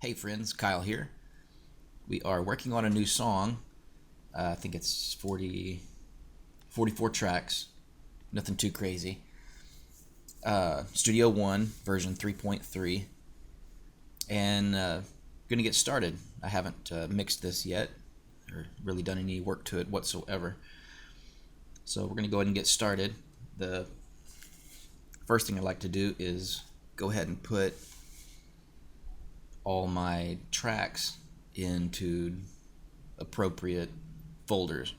Hey friends, Kyle here. We are working on a new song. I think it's 44 tracks. Nothing too crazy. Studio One, version 3.3. And gonna get started. I haven't mixed this yet or really done any work to it whatsoever. So we're gonna go ahead and get started. The first thing I'd like to do is go ahead and put all my tracks into appropriate folders.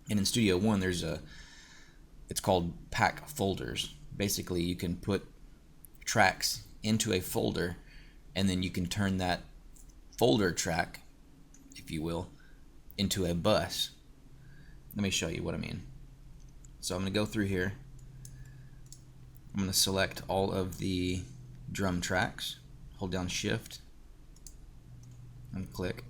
And in Studio One, it's called pack folders. Basically, you can put tracks into a folder, and then you can turn that folder track, if you will, into a bus. Let me show you what I mean. So I'm going to go through here. I'm going to select all of the drum tracks, hold down Shift, and click,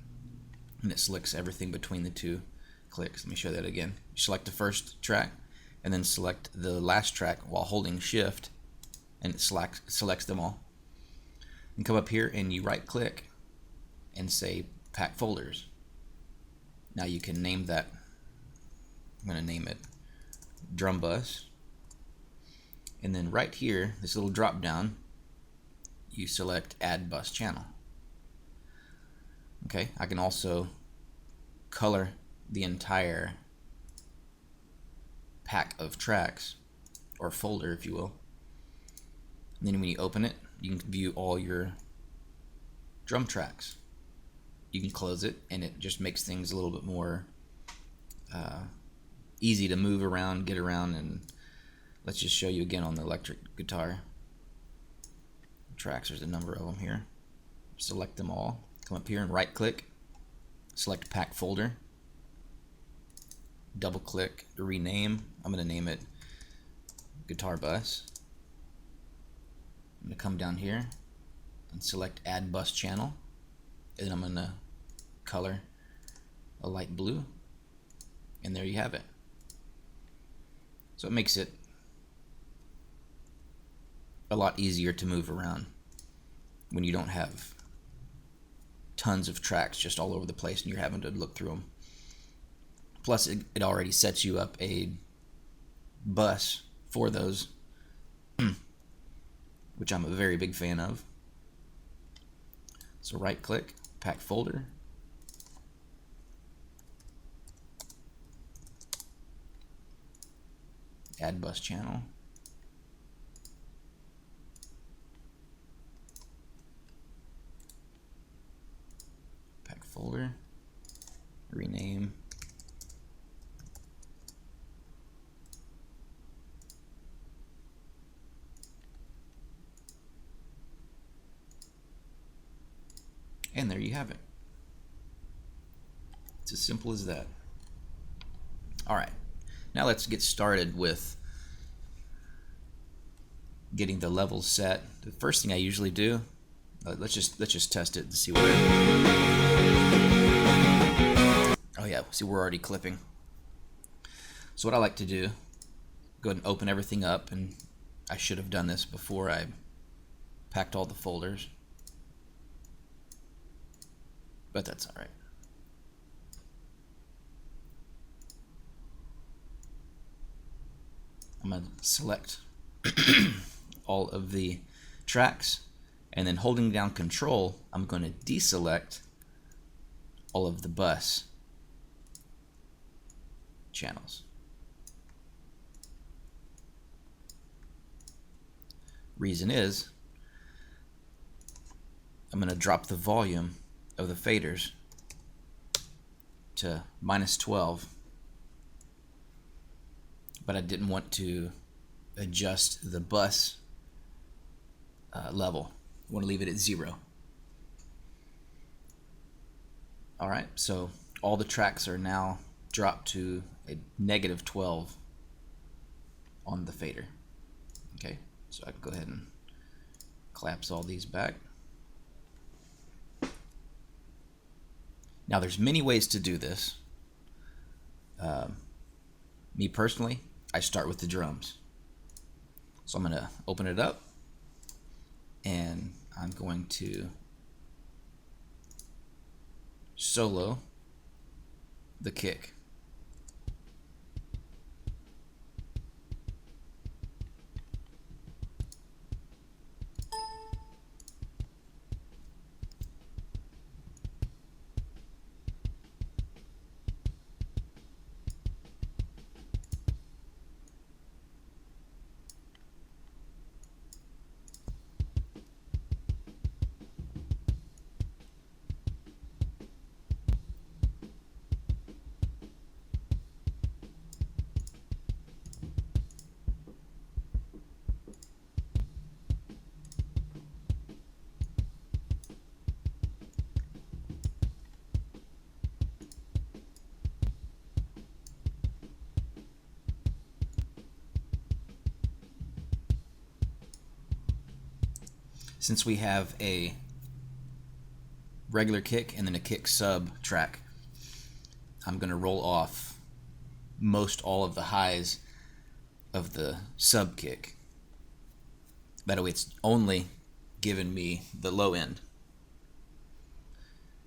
and it selects everything between the two clicks. Let me show that again. You select the first track and then select the last track while holding Shift, and it selects them all. And come up here and you right click and say pack folders. Now you can name that. I'm going to name it drum bus, and then right here, this little drop down, you select add bus channel. Okay, I can also color the entire pack of tracks, or folder if you will. And then when you open it, you can view all your drum tracks. You can close it, and it just makes things a little bit more easy to move around, get around. And let's just show you again on the electric guitar tracks. There's a number of them here. Select them all. Come up here and right click, select pack folder, double click to rename. I'm going to name it guitar bus. I'm going to come down here and select add bus channel, and I'm going to color a light blue, and there you have it. So it makes it a lot easier to move around when you don't have tons of tracks just all over the place and you're having to look through them. Plus it already sets you up a bus for those, which I'm a very big fan of. So right click, pack folder, add bus channel, pack folder, rename, and there you have it. It's as simple as that. Alright, now let's get started with getting the levels set. The first thing I usually do, let's just test it to see what. Oh yeah, see, we're already clipping. So what I like to do, go ahead and open everything up, and I should have done this before I packed all the folders, but that's all right. I'm going to select all of the tracks, and then holding down Control, I'm going to deselect all of the bus channels. Reason is, I'm going to drop the volume of the faders to -12, but I didn't want to adjust the bus level. I want to leave it at 0. Alright, so all the tracks are now dropped to a -12 on the fader. Okay, so I can go ahead and collapse all these back. Now there's many ways to do this. Me personally, I start with the drums. So I'm going to open it up, and I'm going to solo the kick. Since we have a regular kick and then a kick sub track, I'm going to roll off most all of the highs of the sub kick. That way it's only giving me the low end.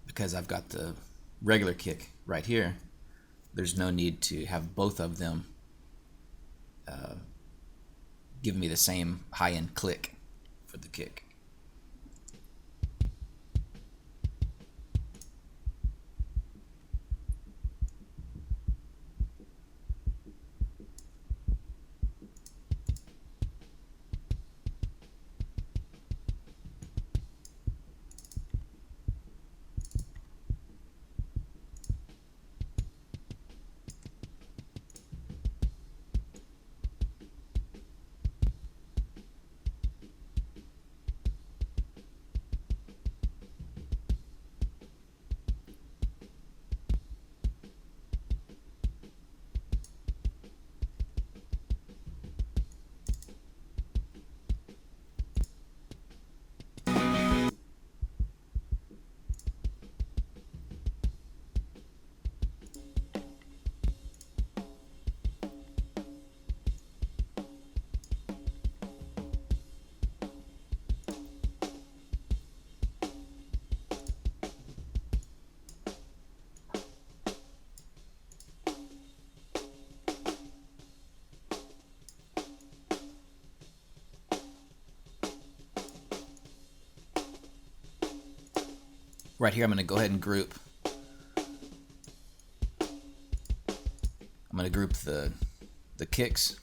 Because I've got the regular kick right here, there's no need to have both of them give me the same high end click for the kick. Right here, I'm going to go ahead and group. I'm going to group the kicks,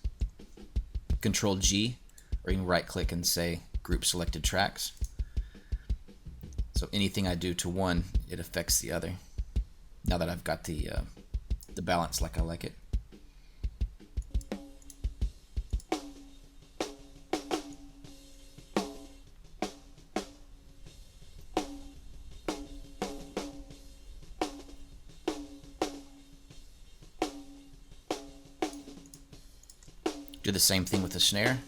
Control G, or you can right click and say group selected tracks. So anything I do to one, it affects the other. Now that I've got the balance like I like it. Do the same thing with the snare.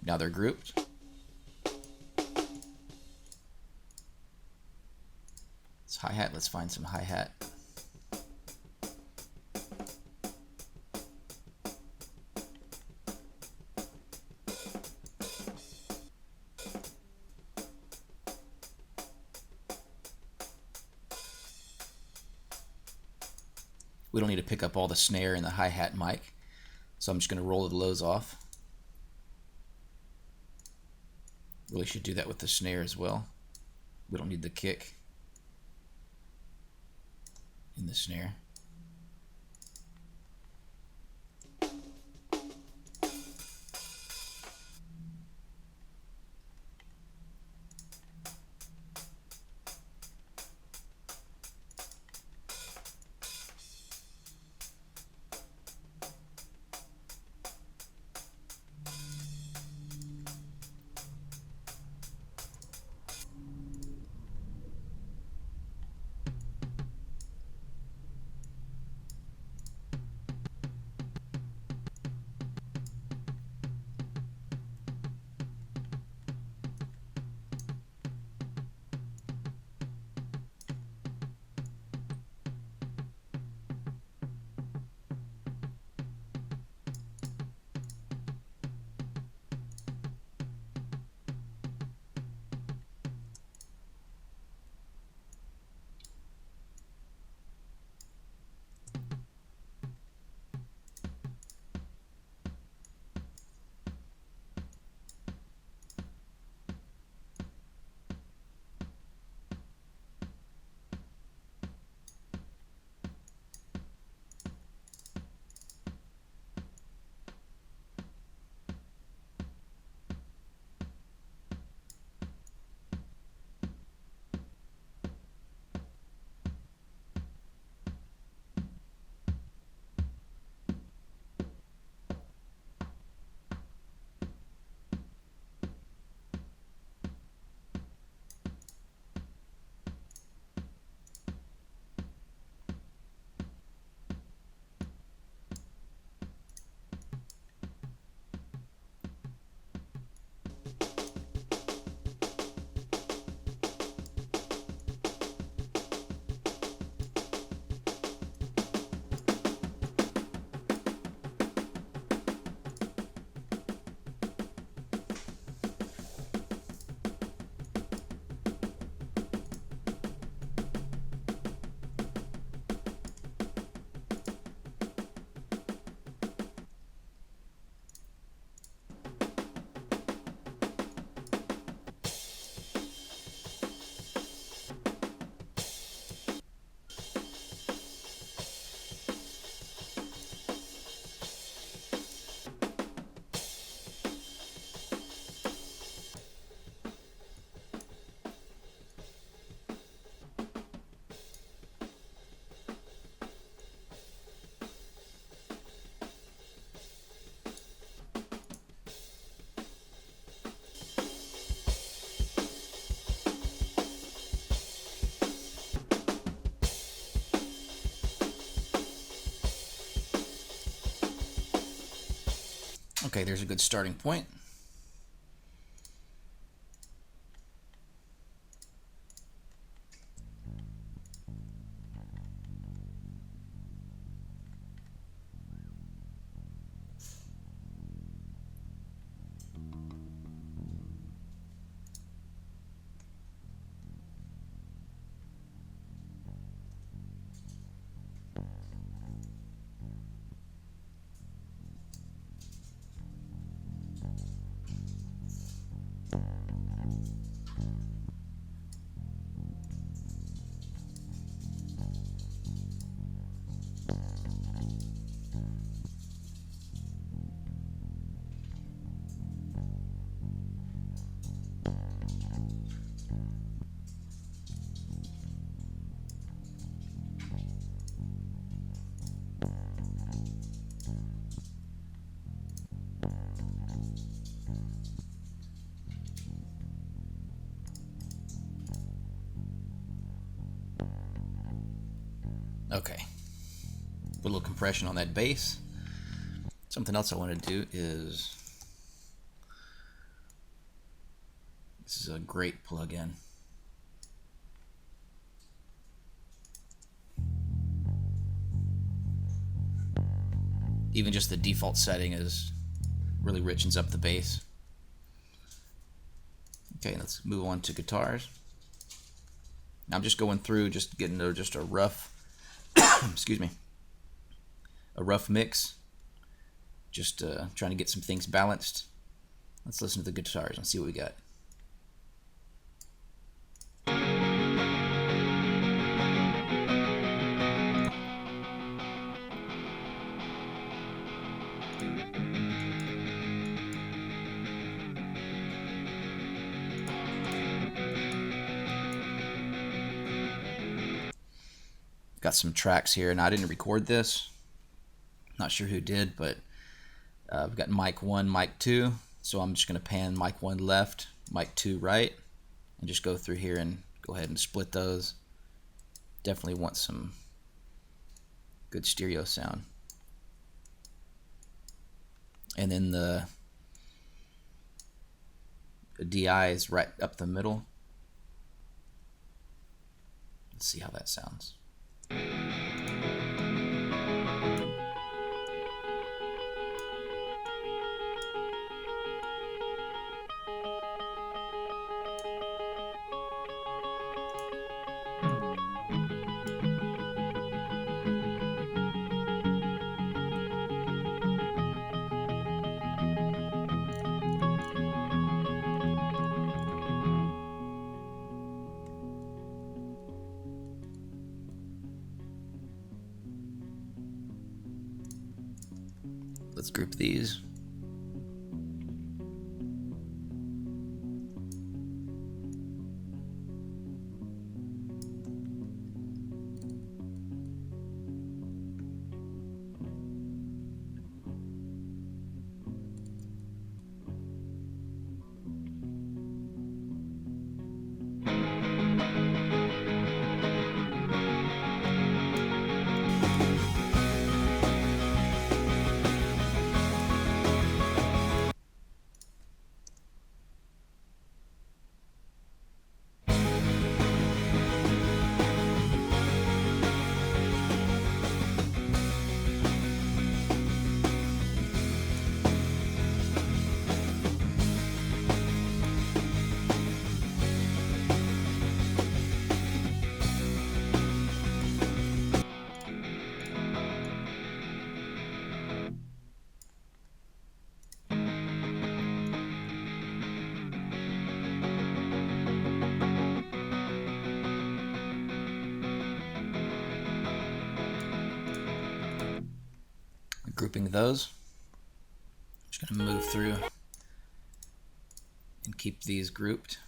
Now they're grouped. It's hi-hat. Let's find some hi-hat. We don't need to pick up all the snare and the hi-hat mic. So I'm just going to roll the lows off. Really should do that with the snare as well. We don't need the kick in the snare. Okay, there's a good starting point. Okay, put a little compression on that bass. Something else I want to do is, this is a great plugin. Even just the default setting is really richens up the bass. Okay, let's move on to guitars. Now I'm just going through, just getting just a rough, excuse me, a rough mix. Just trying to get some things balanced. Let's listen to the guitars and see what we got. Got some tracks here, and I didn't record this. Not sure who did, but we've got mic 1, mic 2. So I'm just going to pan mic 1 left, mic 2 right, and just go through here and go ahead and split those. Definitely want some good stereo sound. And then the DI is right up the middle. Let's see how that sounds. Let's group these. Grouping those. I'm just going to move through and keep these grouped.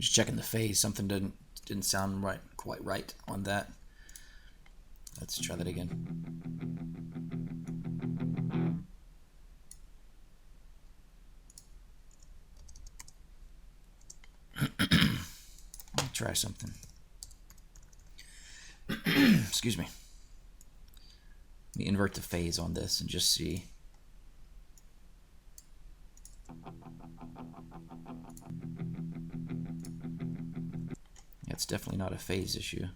Just checking the phase. Something didn't sound quite right on that. Let's try that again. Try something. Excuse me. Let me invert the phase on this and just see. It's definitely not a phase issue.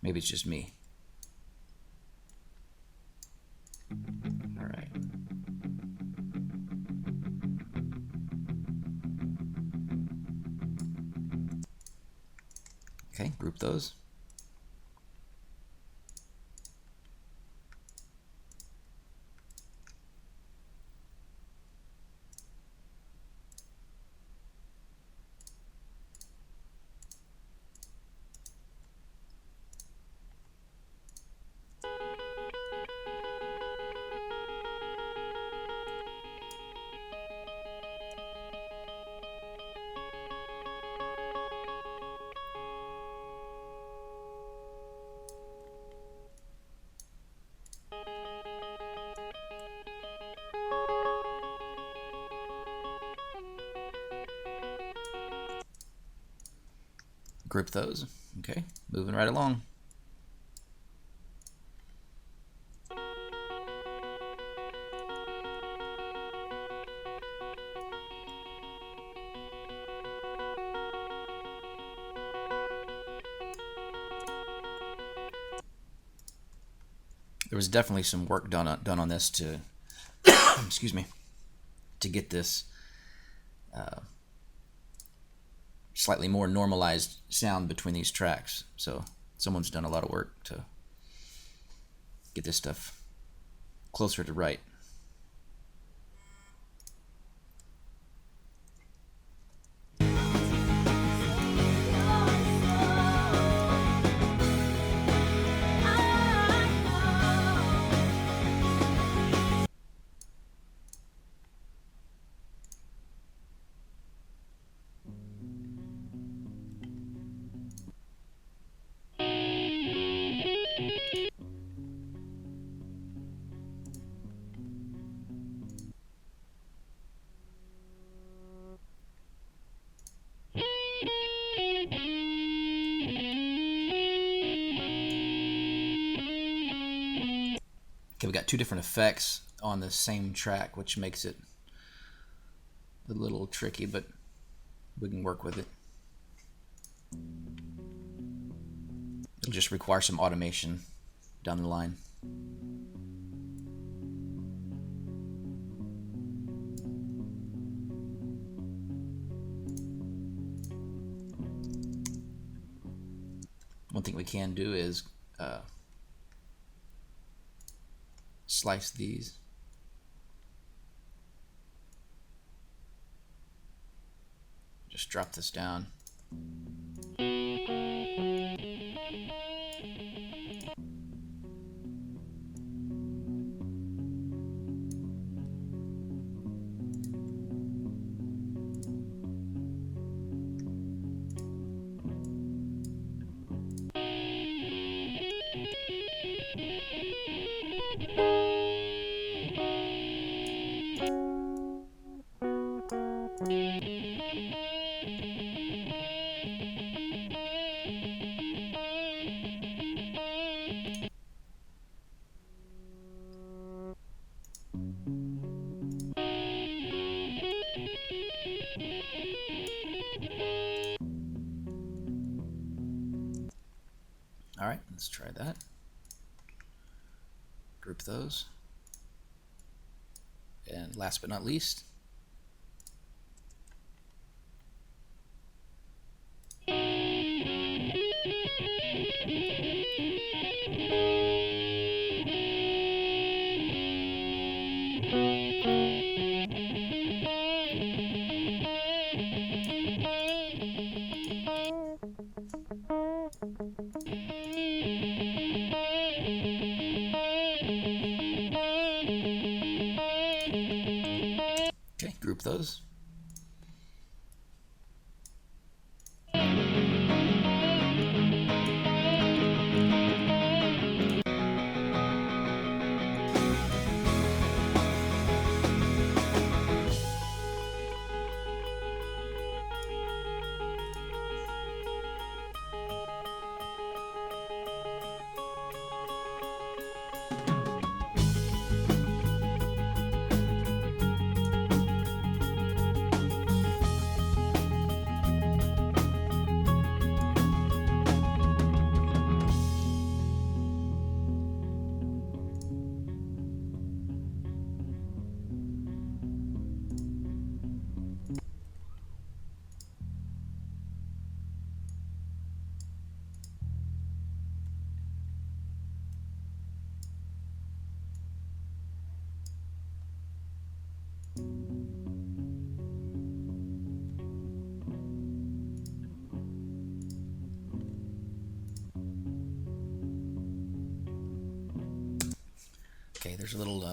Maybe it's just me. All right. Okay, group those. Group those. Okay, moving right along. There was definitely some work done on this to, excuse me, to get this slightly more normalized sound between these tracks. So someone's done a lot of work to get this stuff closer to right. Okay, we got two different effects on the same track, which makes it a little tricky, but we can work with it. It'll just require some automation down the line. One thing we can do is slice these. Just drop this down. All right, let's try that. Group those. And last but not least, group those. Okay, there's a little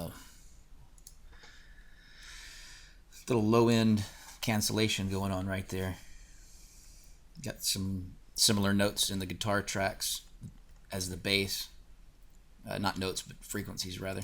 low end cancellation going on right there. Got some similar notes in the guitar tracks as the bass. Not notes, but frequencies rather.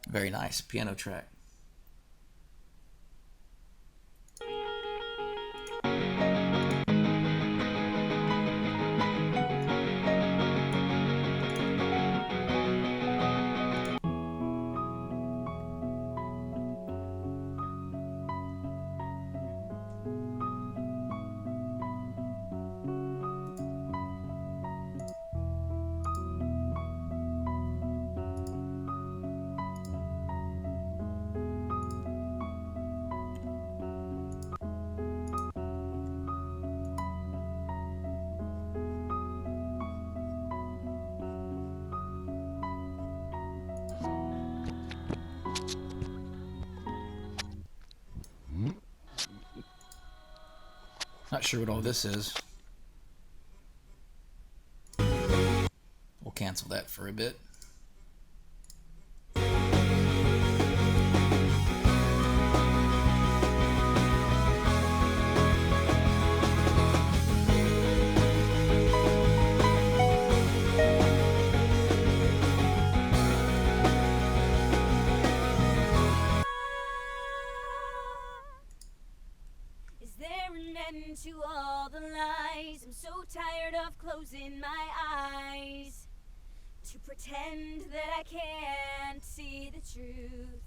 Very nice piano track. Not sure what all this is. We'll cancel that for a bit. To all the lies, I'm so tired of closing my eyes to pretend that I can't see the truth.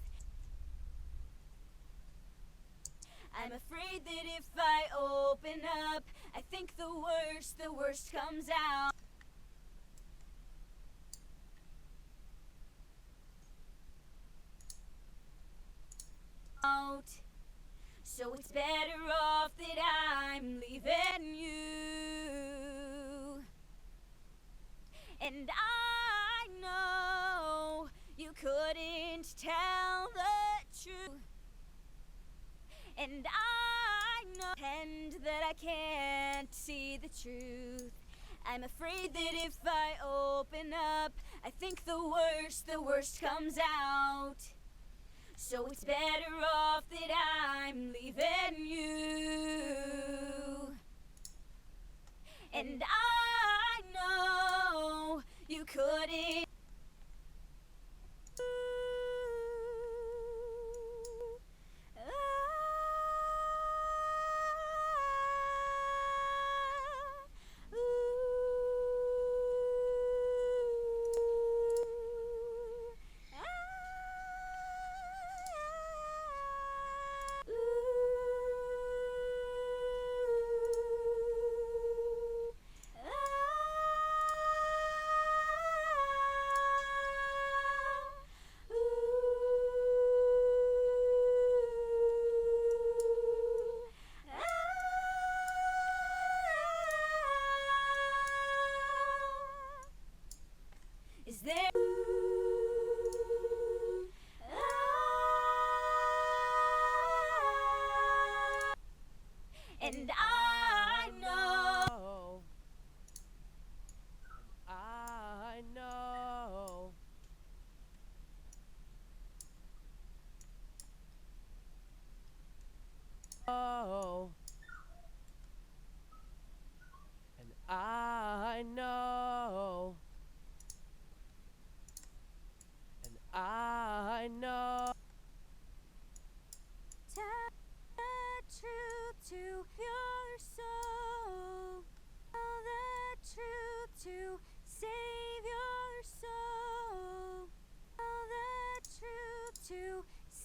I'm afraid that if I open up, I think the worst comes out. So it's better off that I'm leaving you. And I know you couldn't tell the truth. And I know pretend that I can't see the truth. I'm afraid that if I open up, I think the worst comes out. So it's better off that I'm leaving you. And I know you couldn't.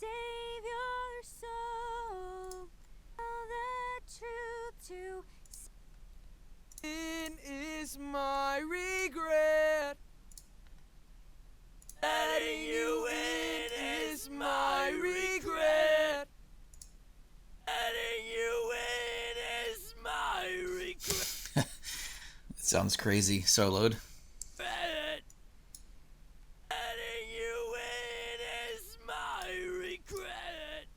save your soul. Tell the truth to Sin is my regret. Letting you in is my regret. Letting you in is my regret. It sounds crazy soloed. Letting you in is my regret.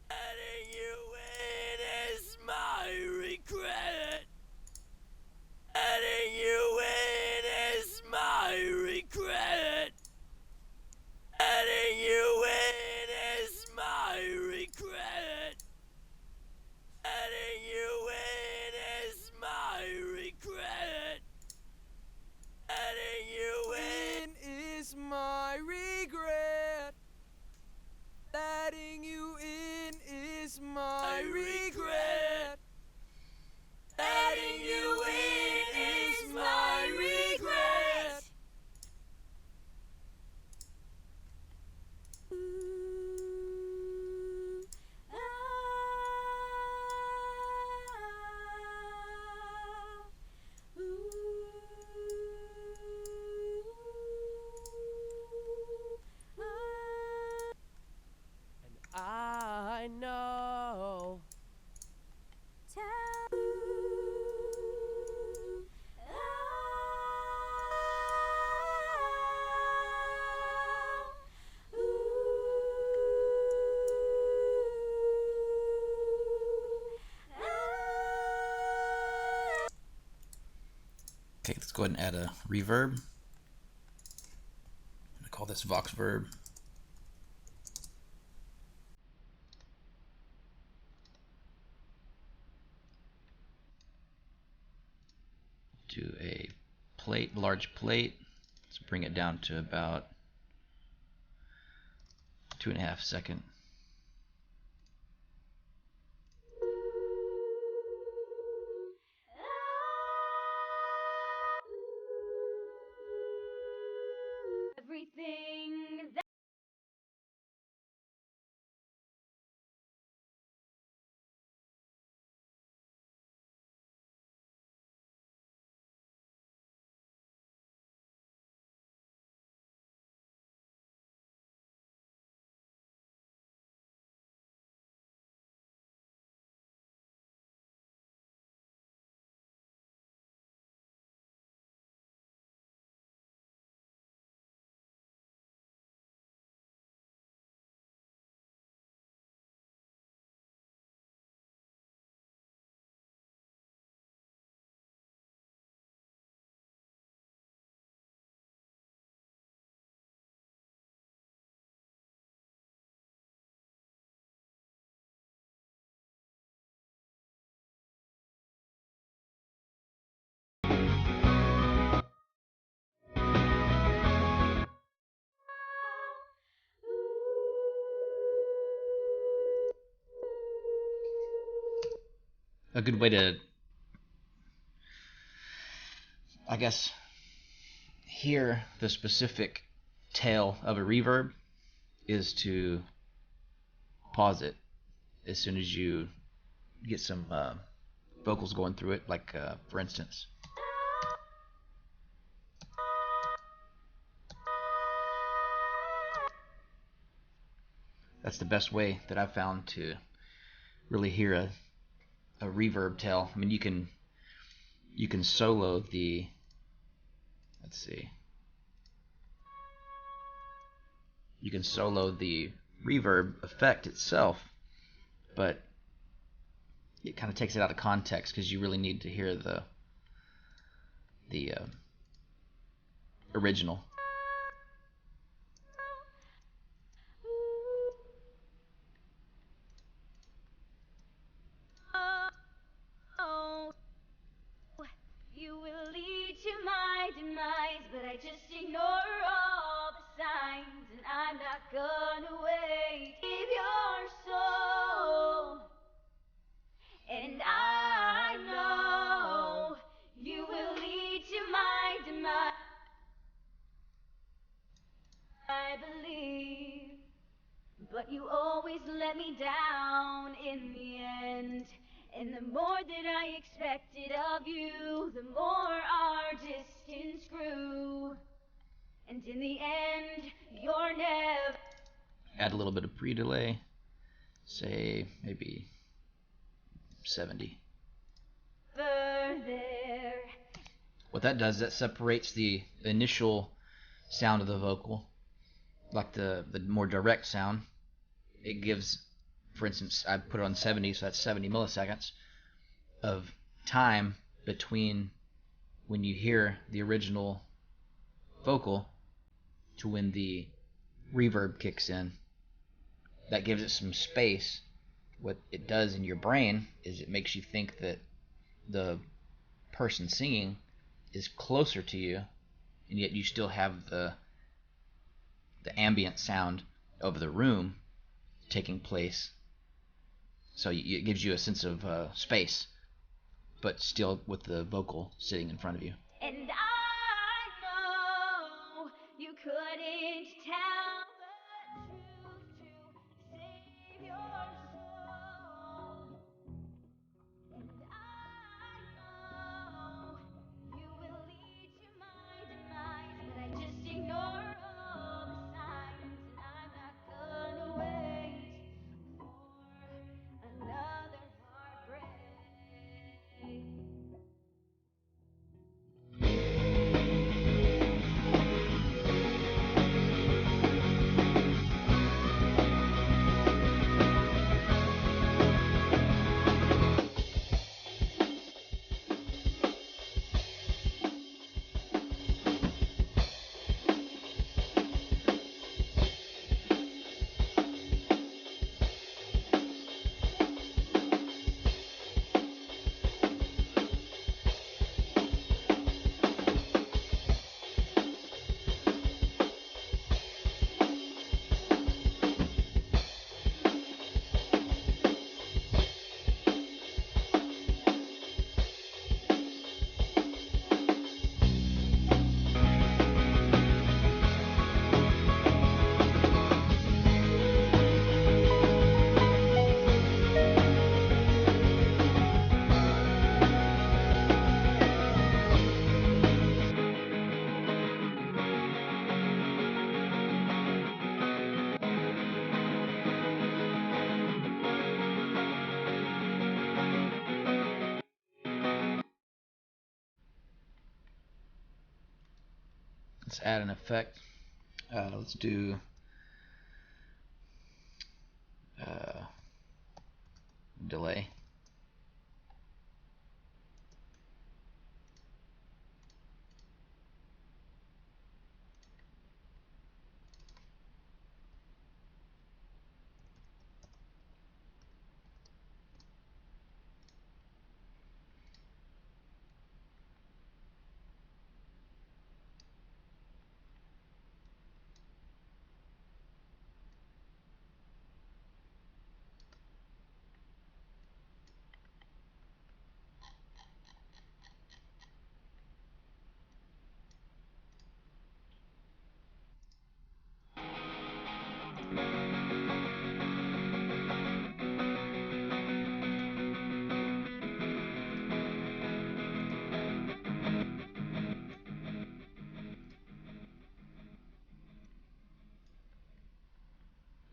Letting you in is my regret. Letting you in is my regret. Letting you in is my regret. Letting you in is my regret. Letting you in is my regret. Letting you in is my regret. Letting you in is my regret. And I know. Okay, let's go ahead and add a reverb. I'm gonna call this Vox Verb. Do a plate, large plate. Let's bring it down to about 2.5 seconds. everything that A good way to, I guess, hear the specific tail of a reverb is to pause it as soon as you get some vocals going through it, like for instance. That's the best way that I've found to really hear a reverb tail. I mean, you can solo the, let's see, you can solo the reverb effect itself, but it kind of takes it out of context because you really need to hear the original. oh, you will lead to my demise, but I just ignore all the signs, and I'm not gonna wait. Save your soul, and I know you will lead to my demise. I believe. but you always let me down in the end. And the more that I expected of you, the more our distance grew. And in the end, you're never. Add a little bit of pre-delay, say maybe 70. There. What that does, that separates the initial sound of the vocal, like the more direct sound. It gives, for instance, I put it on 70, so that's 70 milliseconds of time between when you hear the original vocal to when the reverb kicks in. That gives it some space. What it does in your brain is it makes you think that the person singing is closer to you, and yet you still have the ambient sound of the room taking place. So it gives you a sense of space, but still with the vocal sitting in front of you. And I know you couldn't tell the truth to save your soul. And I know you will lead to my demise, but I just ignore all the signs, and I'm not gonna wait for another heartbreak. Let's add an effect. Let's do delay.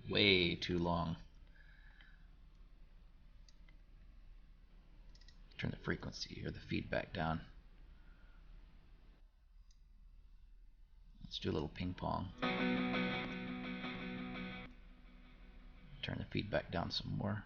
Way too long. Turn the frequency or the feedback down. Let's do a little ping pong. Turn the feedback down some more.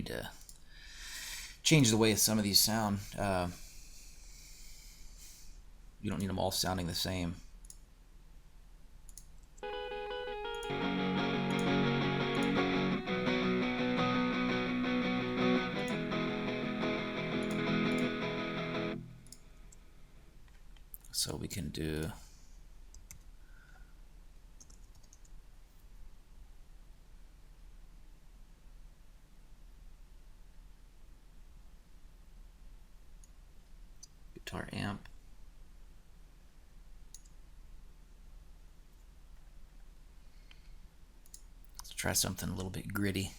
need to change the way some of these sound. You don't need them all sounding the same. So we can do guitar amp. Let's try something a little bit gritty.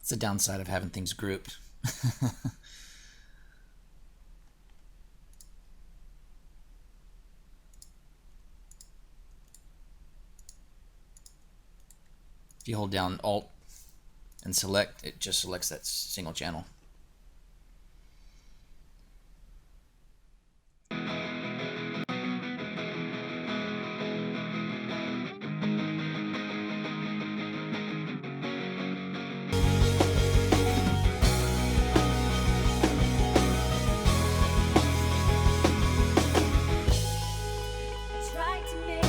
It's the downside of having things grouped. If you hold down Alt and select, it just selects that single channel. Try to make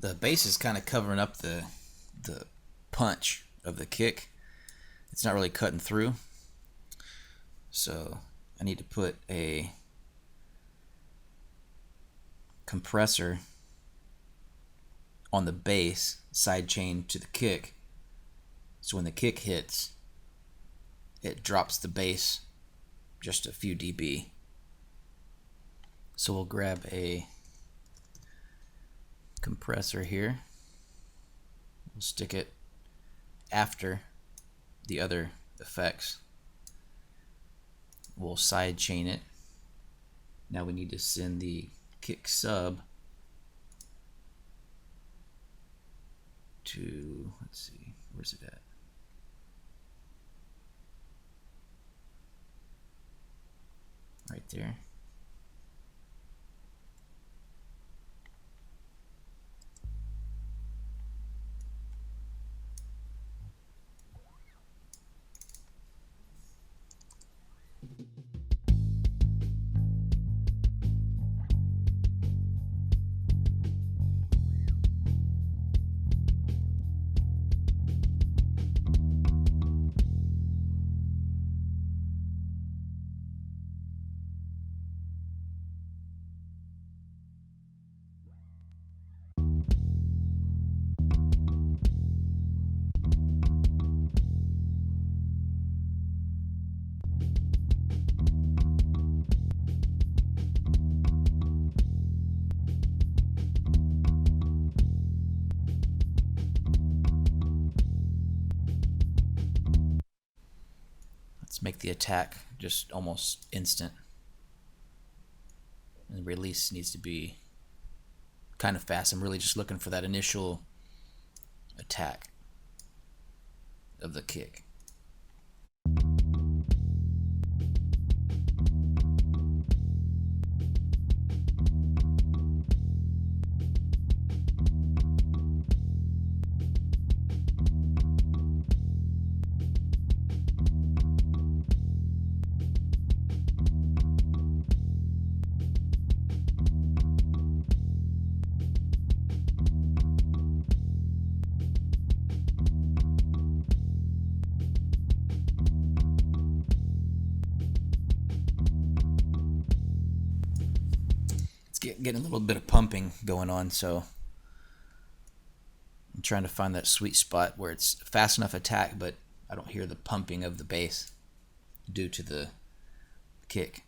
The bass is kind of covering up the punch of the kick. It's not really cutting through. So I need to put a compressor on the bass, sidechain to the kick. So when the kick hits, it drops the bass just a few dB. So we'll grab a compressor here. We'll stick it after the other effects. We'll sidechain it. Now we need to send the kick sub to, let's see, where's it at? Right there. Let's make the attack just almost instant. And the release needs to be kind of fast. I'm really just looking for that initial attack of the kick. Getting a little bit of pumping going on, so I'm trying to find that sweet spot where it's fast enough attack, but I don't hear the pumping of the bass due to the kick.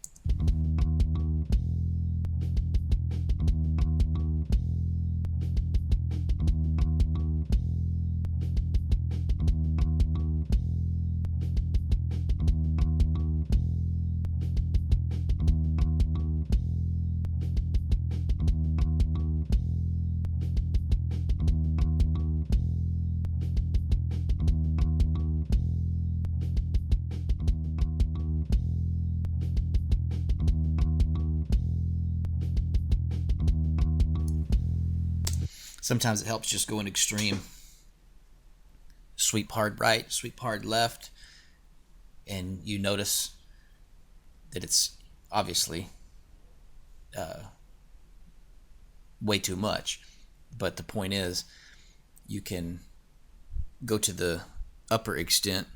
Sometimes it helps just go an extreme. Sweep hard right, sweep hard left, and you notice that it's obviously way too much. But the point is, you can go to the upper extent,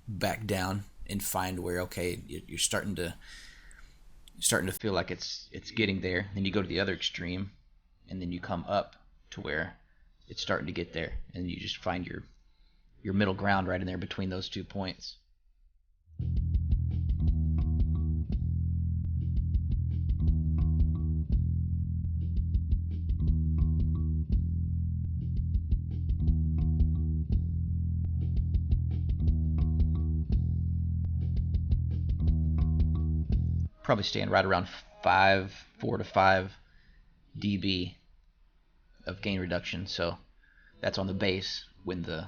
back down, and find where, okay, you're starting to feel like it's getting there. Then you go to the other extreme, and then you come up to where it's starting to get there, and you just find your middle ground right in there between those 2 points. Probably staying right around 4 to 5 dB of gain reduction, so that's on the bass when the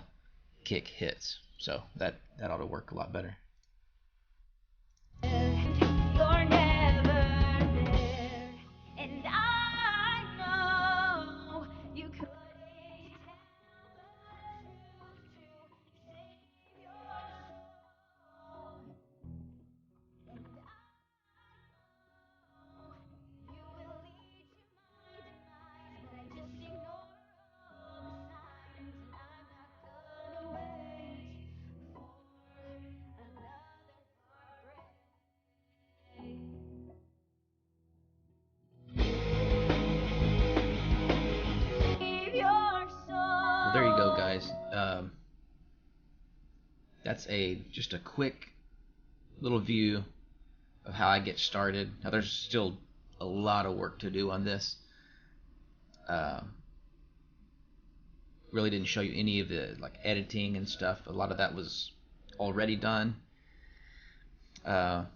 kick hits, so that ought to work a lot better. You're never there, and I know you couldn't tell the truth to save your soul. And I know you will lead to my demise, but I just ignore that's just a quick little view of how I get started. Now there's still a lot of work to do on this. Really didn't show you any of the like editing and stuff. A lot of that was already done. But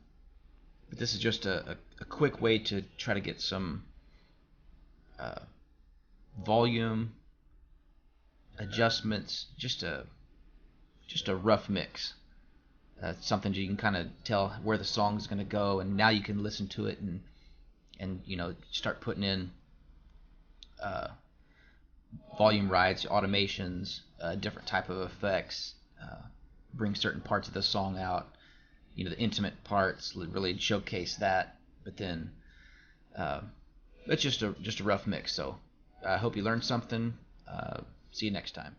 this is just a quick way to try to get some volume adjustments, just a rough mix. Something you can kind of tell where the song is going to go, and now you can listen to it and start putting in volume rides, automations, different type of effects, bring certain parts of the song out. The intimate parts really showcase that. But then it's just a rough mix. So I hope you learned something. See you next time.